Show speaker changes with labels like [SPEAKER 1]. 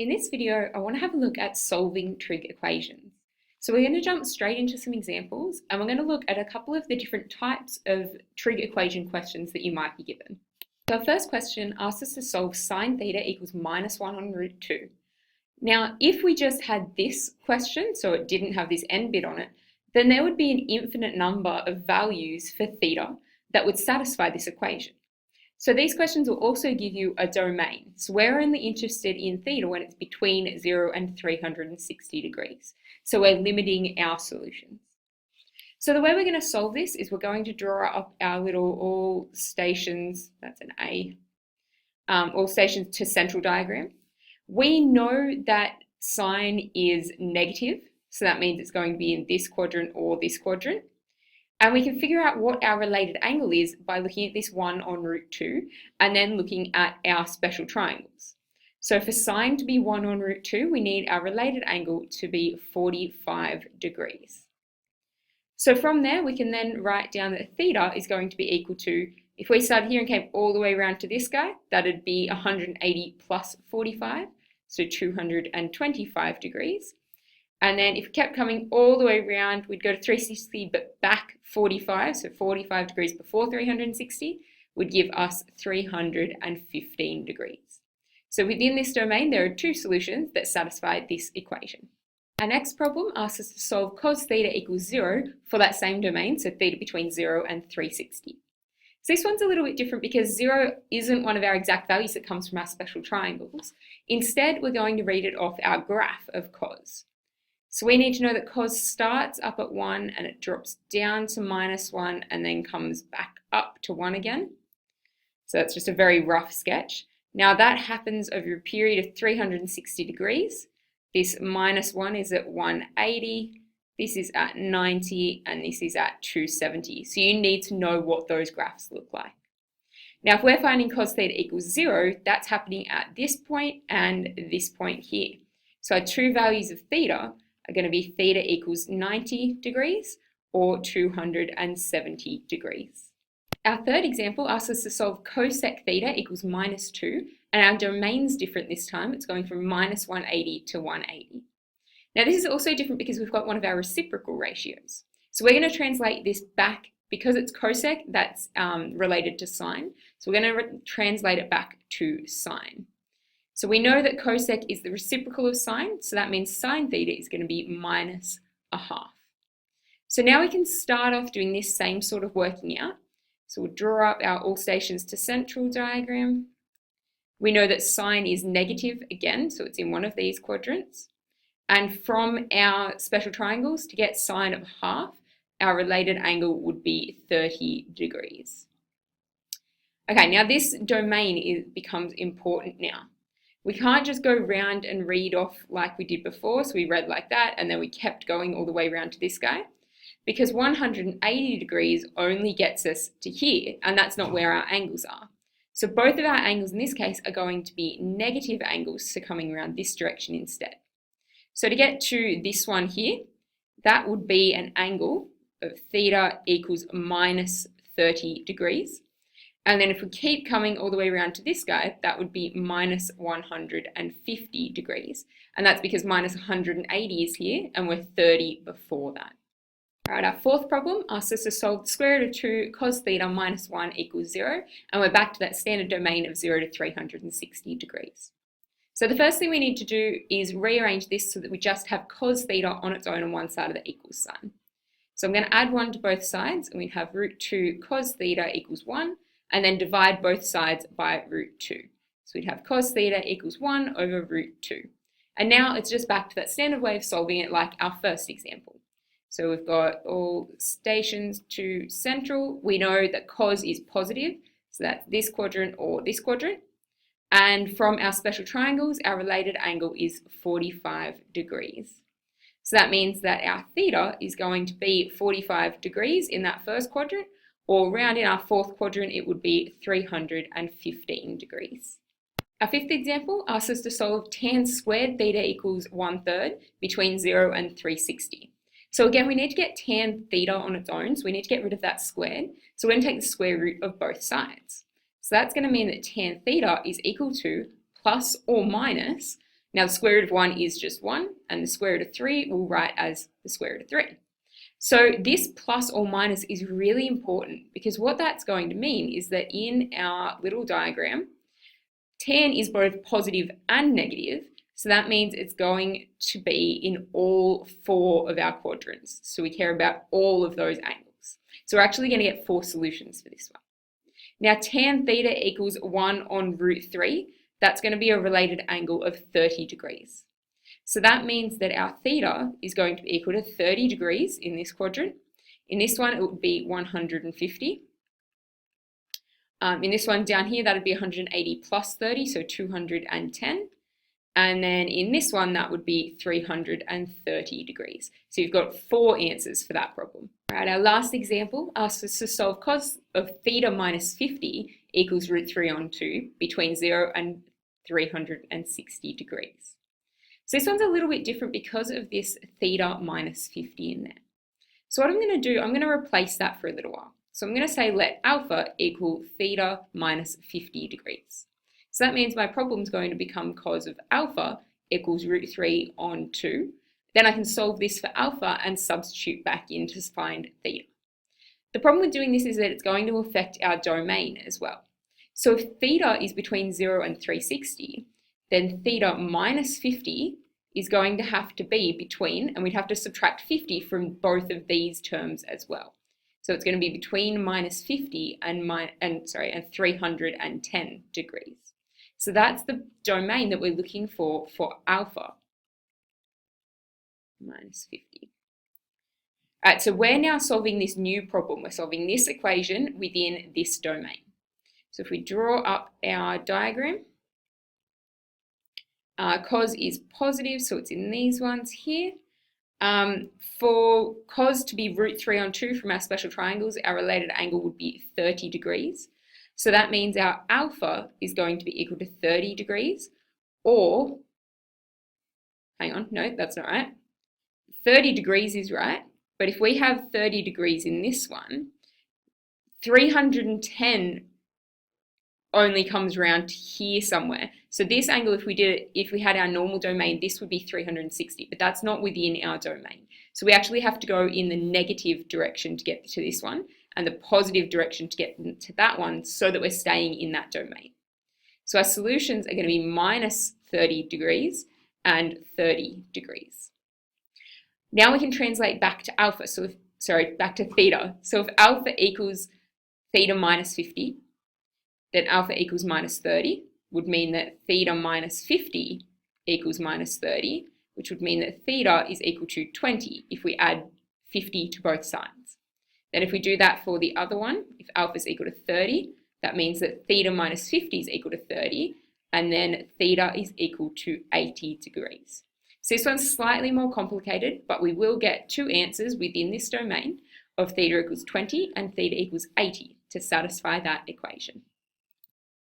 [SPEAKER 1] In this video, I want to have a look at solving trig equations. So we're going to jump straight into some examples and we're going to look at a couple of the different types of trig equation questions that you might be given. So our first question asks us to solve sine theta equals minus 1 on root 2. Now, if we just had this question, so it didn't have this end bit on it, then there would be an infinite number of values for theta that would satisfy this equation. So these questions will also give you a domain. So we're only interested in theta when it's between 0 and 360 degrees. So we're limiting our solutions. So the way we're going to solve this is we're going to draw up our little all stations, that's an A, all stations to central diagram. We know that sine is negative, so that means it's going to be in this quadrant or this quadrant. And we can figure out what our related angle is by looking at this 1 on root 2 and then looking at our special triangles. So for sine to be 1 on root 2, we need our related angle to be 45 degrees. So from there, we can then write down that theta is going to be equal to, if we started here and came all the way around to this guy, that'd be 180 plus 45, so 225 degrees. And then if we kept coming all the way around, we'd go to 360 but back 45, so 45 degrees before 360 would give us 315 degrees. So within this domain, there are two solutions that satisfy this equation. Our next problem asks us to solve cos theta equals 0 for that same domain, so theta between 0 and 360. So this one's a little bit different because 0 isn't one of our exact values that comes from our special triangles. Instead, we're going to read it off our graph of cos. So we need to know that cos starts up at 1 and it drops down to minus 1 and then comes back up to 1 again. So that's just a very rough sketch. Now that happens over a period of 360 degrees. This minus 1 is at 180, this is at 90, and this is at 270. So you need to know what those graphs look like. Now if we're finding cos theta equals 0, that's happening at this point and this point here. So our two values of theta are going to be theta equals 90 degrees or 270 degrees. Our third example asks us to solve cosec theta equals minus 2, and our domain's different this time. It's going from minus 180 to 180. Now this is also different because we've got one of our reciprocal ratios. So we're going to translate this back, because it's cosec, that's related to sine. So we're going to translate it back to sine. So we know that cosec is the reciprocal of sine, so that means sine theta is going to be minus a half. So now we can start off doing this same sort of working out. So we'll draw up our all stations to central diagram. We know that sine is negative again, so it's in one of these quadrants. And from our special triangles, to get sine of half, our related angle would be 30 degrees. Okay, now this domain becomes important now. We can't just go round and read off like we did before, so we read like that and then we kept going all the way around to this guy, because 180 degrees only gets us to here, and that's not where our angles are. So both of our angles in this case are going to be negative angles, so coming around this direction instead. So to get to this one here, that would be an angle of theta equals minus 30 degrees. And then if we keep coming all the way around to this guy, that would be minus 150 degrees. And that's because minus 180 is here and we're 30 before that. All right, our fourth problem asks us to solve the square root of 2 cos theta minus 1 equals 0. And we're back to that standard domain of 0 to 360 degrees. So the first thing we need to do is rearrange this so that we just have cos theta on its own on one side of the equals sign. So I'm going to add 1 to both sides and we have root 2 cos theta equals 1. And then divide both sides by root 2. So we'd have cos theta equals 1 over root 2. And now it's just back to that standard way of solving it like our first example. So we've got all stations to central. We know that cos is positive, so that's this quadrant or this quadrant. And from our special triangles, our related angle is 45 degrees. So that means that our theta is going to be 45 degrees in that first quadrant, or round in our fourth quadrant, it would be 315 degrees. Our fifth example asks us to solve tan squared theta equals 1/3 between 0 and 360. So again, we need to get tan theta on its own, so we need to get rid of that squared. So we're going to take the square root of both sides. So that's going to mean that tan theta is equal to plus or minus Now the square root of 1 is just 1, and the square root of 3 we'll write as the square root of 3. So this plus or minus is really important, because what that's going to mean is that in our little diagram, tan is both positive and negative, so that means it's going to be in all 4 of our quadrants. So we care about all of those angles. So we're actually going to get 4 solutions for this one. Now tan theta equals 1 on root 3. That's going to be a related angle of 30 degrees. So that means that our theta is going to be equal to 30 degrees in this quadrant. In this one, it would be 150. In this one down here, that would be 180 plus 30, so 210. And then in this one, that would be 330 degrees. So you've got 4 answers for that problem. All right, our last example asks us to solve cos of theta minus 50 equals root 3 on 2 between 0 and 360 degrees. So this one's a little bit different because of this theta minus 50 in there. So what I'm going to do, I'm going to replace that for a little while. So I'm going to say let alpha equal theta minus 50 degrees. So that means my problem is going to become cos of alpha equals root 3 on 2. Then I can solve this for alpha and substitute back in to find theta. The problem with doing this is that it's going to affect our domain as well. So if theta is between 0 and 360, then theta minus 50 is going to have to be between, and we'd have to subtract 50 from both of these terms as well. So it's going to be between minus 50 and 310 degrees. So that's the domain that we're looking for alpha, minus 50. All right, so we're now solving this new problem. We're solving this equation within this domain. So if we draw up our diagram, cos is positive, so it's in these ones here. For cos to be root 3 on 2 from our special triangles, our related angle would be 30 degrees. So that means our alpha is going to be equal to 30 degrees, or, hang on, no, that's not right. 30 degrees is right, but if we have 30 degrees in this one, 310 only comes around here somewhere. So this angle, if we had our normal domain, this would be 360, but that's not within our domain. So we actually have to go in the negative direction to get to this one, and the positive direction to get to that one, so that we're staying in that domain. So our solutions are going to be minus 30 degrees and 30 degrees. Now we can translate back to alpha, back to theta. So if alpha equals theta minus 50, then alpha equals minus 30, would mean that theta minus 50 equals minus 30, which would mean that theta is equal to 20 if we add 50 to both sides. Then if we do that for the other one, if alpha is equal to 30, that means that theta minus 50 is equal to 30, and then theta is equal to 80 degrees. So this one's slightly more complicated, but we will get 2 answers within this domain of theta equals 20 and theta equals 80 to satisfy that equation.